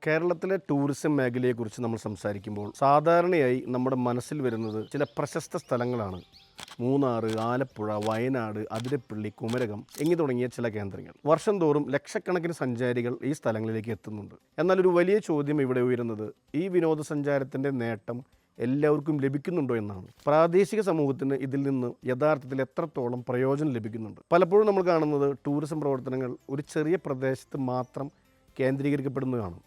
കേരളത്തിലെ ടൂറിസം മേഖലയെക്കുറിച്ച് നമ്മൾ സംസാരിക്കുമ്പോൾ സാധാരണയായി നമ്മുടെ മനസ്സിൽ വരുന്നത് ചില പ്രശസ്ത സ്ഥലങ്ങളാണ്. മൂന്നാർ, ആലപ്പുഴ, വയനാട്, അതിരപ്പള്ളി, കുമരകം എന്നീ തുടങ്ങിയ ചില കേന്ദ്രങ്ങൾ. വർഷം തോറും ലക്ഷക്കണക്കിന് സഞ്ചാരികൾ ഈ സ്ഥലങ്ങളിലേക്ക് എത്തുന്നുണ്ട്. എന്നാൽ ഒരു വലിയ ചോദ്യം ഇവിടെ ഉയരുന്നത് ഈ വിനോദസഞ്ചാരത്തിൻ്റെ നേട്ടം എല്ലാവർക്കും ലഭിക്കുന്നുണ്ടോ എന്നാണ്. പ്രാദേശിക സമൂഹത്തിന് ഇതിൽ നിന്ന് യഥാർത്ഥത്തിൽ എത്രത്തോളം പ്രയോജനം ലഭിക്കുന്നുണ്ട്? പലപ്പോഴും നമ്മൾ കാണുന്നത് ടൂറിസം പ്രവർത്തനങ്ങൾ ഒരു ചെറിയ പ്രദേശത്ത് മാത്രം കേന്ദ്രീകരിക്കപ്പെടുന്നതാണ്.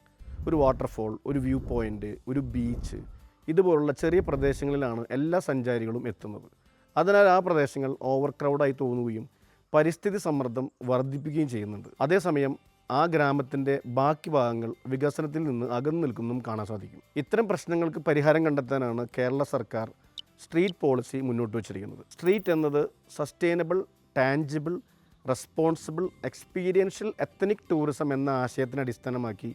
ഒരു വാട്ടർഫോൾ, ഒരു വ്യൂ പോയിൻ്റ്, ഒരു ബീച്ച്, ഇതുപോലുള്ള ചെറിയ പ്രദേശങ്ങളിലാണ് എല്ലാ സഞ്ചാരികളും എത്തുന്നത്. അതിനാൽ ആ പ്രദേശങ്ങൾ ഓവർ ക്രൗഡായി തോന്നുകയും പരിസ്ഥിതി സമ്മർദ്ദം വർദ്ധിപ്പിക്കുകയും ചെയ്യുന്നുണ്ട്. അതേസമയം ആ ഗ്രാമത്തിൻ്റെ ബാക്കി ഭാഗങ്ങൾ വികസനത്തിൽ നിന്ന് അകന്നു നിൽക്കുന്നതും കാണാൻ സാധിക്കും. ഇത്തരം പ്രശ്നങ്ങൾക്ക് പരിഹാരം കണ്ടെത്താനാണ് കേരള സർക്കാർ സ്ട്രീറ്റ് പോളിസി മുന്നോട്ട് വച്ചിരിക്കുന്നത്. സ്ട്രീറ്റ് എന്നത് sustainable, tangible, responsible, experiential ethnic tourism എന്ന ആശയത്തിനെ അടിസ്ഥാനമാക്കി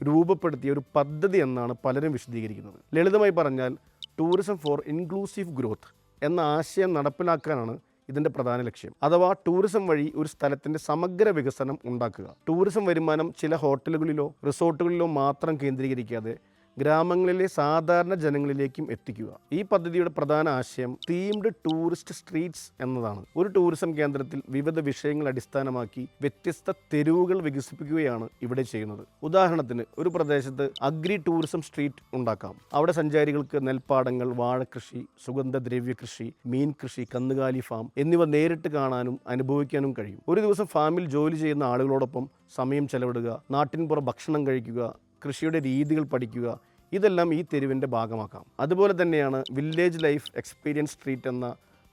രൂപപ്പെടുത്തിയ ഒരു പദ്ധതി എന്നാണ് പലരും വിശദീകരിക്കുന്നത്. ലളിതമായി പറഞ്ഞാൽ ടൂറിസം ഫോർ ഇൻക്ലൂസീവ് ഗ്രോത്ത് എന്ന ആശയം നടപ്പിലാക്കാനാണ് ഇതിൻ്റെ പ്രധാന ലക്ഷ്യം. അഥവാ ടൂറിസം വഴി ഒരു സ്ഥലത്തിൻ്റെ സമഗ്ര വികസനം ഉണ്ടാക്കുക. ടൂറിസം വരുമാനം ചില ഹോട്ടലുകളിലോ റിസോർട്ടുകളിലോ മാത്രം കേന്ദ്രീകരിക്കാതെ ഗ്രാമങ്ങളിലെ സാധാരണ ജനങ്ങളിലേക്കും എത്തിക്കുക. ഈ പദ്ധതിയുടെ പ്രധാന ആശയം തീംഡ് ടൂറിസ്റ്റ് സ്ട്രീറ്റ്സ് എന്നതാണ്. ഒരു ടൂറിസം കേന്ദ്രത്തിൽ വിവിധ വിഷയങ്ങൾ അടിസ്ഥാനമാക്കി വ്യത്യസ്ത തെരുവുകൾ വികസിപ്പിക്കുകയാണ് ഇവിടെ ചെയ്യുന്നത്. ഉദാഹരണത്തിന് ഒരു പ്രദേശത്ത് അഗ്രി ടൂറിസം സ്ട്രീറ്റ് ഉണ്ടാക്കാം. അവിടെ സഞ്ചാരികൾക്ക് നെൽപ്പാടങ്ങൾ, വാഴക്കൃഷി, സുഗന്ധദ്രവ്യ കൃഷി, മീൻ കൃഷി, കന്നുകാലി ഫാം എന്നിവ നേരിട്ട് കാണാനും അനുഭവിക്കാനും കഴിയും. ഒരു ദിവസം ഫാമിൽ ജോലി ചെയ്യുന്ന ആളുകളോടൊപ്പം സമയം ചെലവിടുക, നാട്ടിൻപുറ ഭക്ഷണം കഴിക്കുക, കൃഷിയുടെ രീതികൾ പഠിക്കുക, ഇതെല്ലാം ഈ തെരുവിൻ്റെ ഭാഗമാക്കാം. അതുപോലെ തന്നെയാണ് വില്ലേജ് ലൈഫ് എക്സ്പീരിയൻസ് സ്ട്രീറ്റ് എന്ന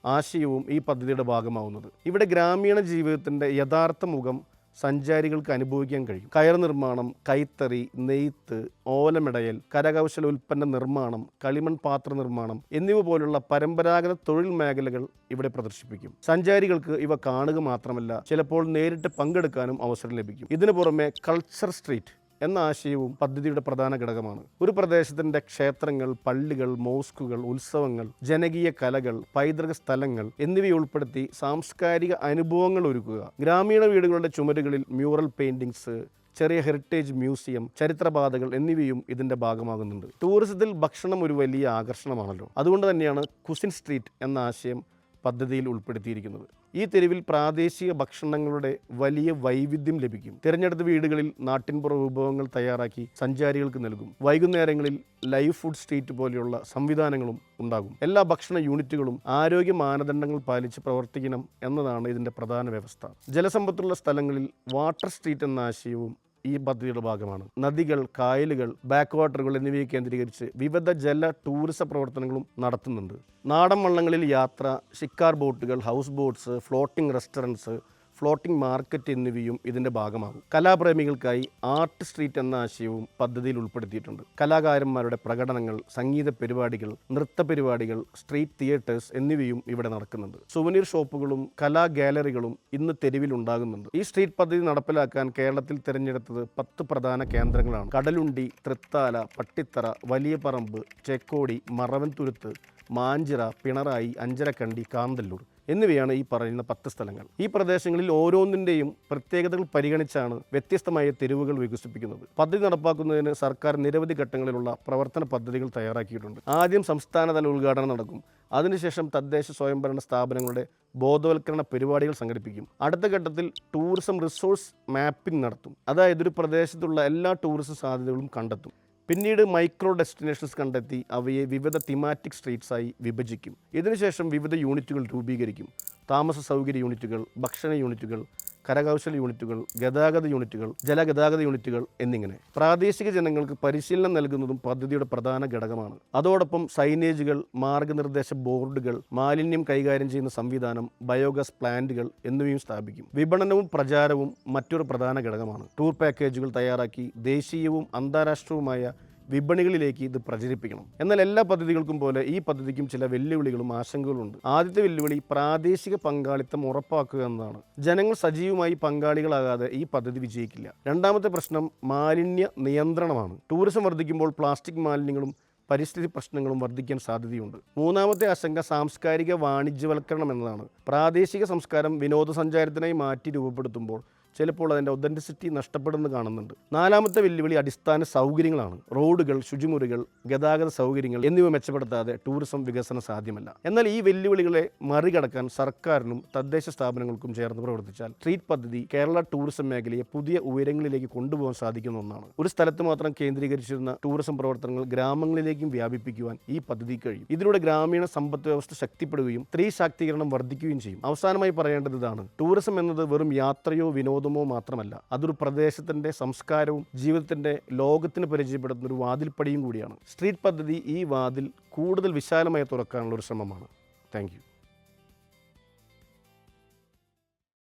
ആശയവും ഈ പദ്ധതിയുടെ ഭാഗമാവുന്നത്. ഇവിടെ ഗ്രാമീണ ജീവിതത്തിൻ്റെ യഥാർത്ഥ മുഖം സഞ്ചാരികൾക്ക് അനുഭവിക്കാൻ കഴിയും. കയർ നിർമ്മാണം, കൈത്തറി, നെയ്ത്ത്, ഓലമിടയൽ, കരകൗശല ഉൽപ്പന്ന നിർമ്മാണം, കളിമൺ പാത്ര നിർമ്മാണം എന്നിവ പോലുള്ള പരമ്പരാഗത തൊഴിൽ മേഖലകൾ ഇവിടെ പ്രദർശിപ്പിക്കും. സഞ്ചാരികൾക്ക് ഇവ കാണുക മാത്രമല്ല, ചിലപ്പോൾ നേരിട്ട് പങ്കെടുക്കാനും അവസരം ലഭിക്കും. ഇതിനു പുറമെ കൾച്ചർ സ്ട്രീറ്റ് എന്ന ആശയവും പദ്ധതിയുടെ പ്രധാന ഘടകമാണ്. ഒരു പ്രദേശത്തിൻ്റെ ക്ഷേത്രങ്ങൾ, പള്ളികൾ, മോസ്കുകൾ, ഉത്സവങ്ങൾ, ജനകീയ കലകൾ, പൈതൃക സ്ഥലങ്ങൾ എന്നിവയെ ഉൾപ്പെടുത്തി സാംസ്കാരിക അനുഭവങ്ങൾ ഒരുക്കുക. ഗ്രാമീണ വീടുകളുടെ ചുമരുകളിൽ മ്യൂറൽ പെയിന്റിങ്സ്, ചെറിയ ഹെറിറ്റേജ് മ്യൂസിയം, ചരിത്രപാതകൾ എന്നിവയും ഇതിൻ്റെ ഭാഗമാകുന്നുണ്ട്. ടൂറിസത്തിൽ ഭക്ഷണം ഒരു വലിയ ആകർഷണമാണല്ലോ. അതുകൊണ്ട് തന്നെയാണ് കുസിൻ സ്ട്രീറ്റ് എന്ന ആശയം പദ്ധതിയിൽ ഉൾപ്പെടുത്തിയിരിക്കുന്നത്. ഈ തെരുവിൽ പ്രാദേശിക ഭക്ഷണങ്ങളുടെ വലിയ വൈവിധ്യം ലഭിക്കും. തിരഞ്ഞെടുത്ത വീടുകളിൽ നാട്ടിൻപുറ വിഭവങ്ങൾ തയ്യാറാക്കി സഞ്ചാരികൾക്ക് നൽകും. വൈകുന്നേരങ്ങളിൽ ലൈവ് ഫുഡ് സ്ട്രീറ്റ് പോലെയുള്ള സംവിധാനങ്ങളും ഉണ്ടാകും. എല്ലാ ഭക്ഷണ യൂണിറ്റുകളും ആരോഗ്യ മാനദണ്ഡങ്ങൾ പാലിച്ച് പ്രവർത്തിക്കണം എന്നതാണ് ഇതിൻ്റെ പ്രധാന വ്യവസ്ഥ. ജലസമ്പത്തുള്ള സ്ഥലങ്ങളിൽ വാട്ടർ സ്ട്രീറ്റ് എന്ന ആശയവും ഈ പദ്ധതിയുടെ ഭാഗമാണ്. നദികൾ, കായലുകൾ, ബാക്ക് വാട്ടറുകൾ എന്നിവയെ കേന്ദ്രീകരിച്ച് വിവിധ ജല ടൂറിസം പ്രവർത്തനങ്ങളും നടത്തുന്നുണ്ട്. നാടൻ വള്ളങ്ങളിൽ യാത്ര, ഷിക്കാർ ബോട്ടുകൾ, house boats, floating restaurants, floating market എന്നിവയും ഇതിൻ്റെ ഭാഗമാകും. കലാപ്രേമികൾക്കായി ആർട്ട് സ്ട്രീറ്റ് എന്ന ആശയവും പദ്ധതിയിൽ ഉൾപ്പെടുത്തിയിട്ടുണ്ട്. കലാകാരന്മാരുടെ പ്രകടനങ്ങൾ, സംഗീത പരിപാടികൾ, നൃത്ത പരിപാടികൾ, സ്ട്രീറ്റ് തിയേറ്റേഴ്സ് എന്നിവയും ഇവിടെ നടക്കുന്നുണ്ട്. സുവനീർ ഷോപ്പുകളും കലാ ഗാലറികളും ഇന്ന് തെരുവിൽ ഉണ്ടാകുന്നുണ്ട്. ഈ സ്ട്രീറ്റ് പദ്ധതി നടപ്പിലാക്കാൻ കേരളത്തിൽ തിരഞ്ഞെടുത്തത് 10 പ്രധാന കേന്ദ്രങ്ങളാണ്. കടലുണ്ടി, തൃത്താല, പട്ടിത്തറ, വലിയ പറമ്പ്, ചെക്കോടി, മറവൻതുരുത്ത്, മാഞ്ചിറ, പിണറായി, അഞ്ചരക്കണ്ടി, കാന്തല്ലൂർ എന്നിവയാണ് ഈ പറയുന്ന 10 സ്ഥലങ്ങൾ. ഈ പ്രദേശങ്ങളിൽ ഓരോന്നിൻ്റെയും പ്രത്യേകതകൾ പരിഗണിച്ചാണ് വ്യത്യസ്തമായ തെരുവുകൾ വികസിപ്പിക്കുന്നത്. പദ്ധതി നടപ്പാക്കുന്നതിന് സർക്കാർ നിരവധി ഘട്ടങ്ങളിലുള്ള പ്രവർത്തന പദ്ധതികൾ തയ്യാറാക്കിയിട്ടുണ്ട്. ആദ്യം സംസ്ഥാനതല ഉദ്ഘാടനം നടക്കും. അതിനുശേഷം തദ്ദേശ സ്വയംഭരണ സ്ഥാപനങ്ങളുടെ ബോധവൽക്കരണ പരിപാടികൾ സംഘടിപ്പിക്കും. അടുത്ത ഘട്ടത്തിൽ ടൂറിസം റിസോഴ്സ് മാപ്പിംഗ് നടത്തും. അതായത് ഒരു പ്രദേശത്തുള്ള എല്ലാ ടൂറിസം സാധ്യതകളും കണ്ടെത്തും. പിന്നീട് മൈക്രോ ഡെസ്റ്റിനേഷൻസ് കണ്ടെത്തി അവയെ വിവിധ തിമാറ്റിക് സ്ട്രീറ്റ്സായി വിഭജിക്കും. ഇതിനുശേഷം വിവിധ യൂണിറ്റുകൾ രൂപീകരിക്കും. താമസ സൗകര്യ യൂണിറ്റുകൾ, ഭക്ഷണ യൂണിറ്റുകൾ, കരകൗശല യൂണിറ്റുകൾ, ഗതാഗത യൂണിറ്റുകൾ, ജലഗതാഗത യൂണിറ്റുകൾ എന്നിങ്ങനെ പ്രാദേശിക ജനങ്ങൾക്ക് പരിശീലനം നൽകുന്നതും പദ്ധതിയുടെ പ്രധാന ഘടകമാണ്. അതോടൊപ്പം സൈനേജുകൾ, മാർഗനിർദ്ദേശ ബോർഡുകൾ, മാലിന്യം കൈകാര്യം ചെയ്യുന്ന സംവിധാനം, ബയോഗ്യാസ് പ്ലാന്റുകൾ എന്നിവയും സ്ഥാപിക്കും. വിപണനവും പ്രചാരവും മറ്റൊരു പ്രധാന ഘടകമാണ്. ടൂർ പാക്കേജുകൾ തയ്യാറാക്കി ദേശീയവും അന്താരാഷ്ട്രവുമായ വിപണികളിലേക്ക് ഇത് പ്രചരിപ്പിക്കണം. എന്നാൽ എല്ലാ പദ്ധതികൾക്കും പോലെ ഈ പദ്ധതിക്കും ചില വെല്ലുവിളികളും ആശങ്കകളുണ്ട്. ആദ്യത്തെ വെല്ലുവിളി പ്രാദേശിക പങ്കാളിത്തം ഉറപ്പാക്കുക എന്നതാണ്. ജനങ്ങൾ സജീവമായി പങ്കാളികളാകാതെ ഈ പദ്ധതി വിജയിക്കില്ല. രണ്ടാമത്തെ പ്രശ്നം മാലിന്യ നിയന്ത്രണമാണ്. ടൂറിസം വർദ്ധിക്കുമ്പോൾ പ്ലാസ്റ്റിക് മാലിന്യങ്ങളും പരിസ്ഥിതി പ്രശ്നങ്ങളും വർദ്ധിക്കാൻ സാധ്യതയുണ്ട്. മൂന്നാമത്തെ ആശങ്ക സാംസ്കാരിക വാണിജ്യവൽക്കരണം എന്നതാണ്. പ്രാദേശിക സംസ്കാരം വിനോദസഞ്ചാരത്തിനായി മാറ്റി രൂപപ്പെടുത്തുമ്പോൾ ചിലപ്പോൾ അതിൻ്റെ ഒതൻറ്റിസിറ്റി നഷ്ടപ്പെടുന്നത് കാണുന്നുണ്ട്. നാലാമത്തെ വെല്ലുവിളി അടിസ്ഥാന സൗകര്യങ്ങളാണ്. റോഡുകൾ, ശുചിമുറികൾ, ഗതാഗത സൗകര്യങ്ങൾ എന്നിവ മെച്ചപ്പെടുത്താതെ ടൂറിസം വികസനം സാധ്യമല്ല. എന്നാൽ ഈ വെല്ലുവിളികളെ മറികടക്കാൻ സർക്കാരിനും തദ്ദേശ സ്ഥാപനങ്ങൾക്കും ചേർന്ന് പ്രവർത്തിച്ചാൽ സ്ട്രീറ്റ് പദ്ധതി കേരള ടൂറിസം മേഖലയെ പുതിയ ഉയരങ്ങളിലേക്ക് കൊണ്ടുപോകാൻ സാധിക്കുന്ന ഒന്നാണ്. ഒരു സ്ഥലത്ത് മാത്രം കേന്ദ്രീകരിച്ചിരുന്ന ടൂറിസം പ്രവർത്തനങ്ങൾ ഗ്രാമങ്ങളിലേക്കും വ്യാപിപ്പിക്കുവാൻ ഈ പദ്ധതി കഴിയും. ഇതിലൂടെ ഗ്രാമീണ സമ്പദ് വ്യവസ്ഥ ശക്തിപ്പെടുകയും സ്ത്രീ ശാക്തീകരണം വർദ്ധിക്കുകയും ചെയ്യും. അവസാനമായി പറയേണ്ടത് ഇതാണ്: ടൂറിസം എന്നത് വെറും യാത്രയോ വിനോദമോ മാത്രമല്ല, അതൊരു പ്രദേശത്തിൻ്റെ സംസ്കാരവും ജീവിതത്തിൻ്റെ ലോകത്തിന് പരിചയപ്പെടുത്തുന്ന ഒരു വാതിൽപ്പടിയും കൂടിയാണ്. സ്ട്രീറ്റ് പദ്ധതി ഈ വാതിൽ കൂടുതൽ വിശാലമായി തുറക്കാനുള്ള ഒരു ശ്രമമാണ്. Thank you.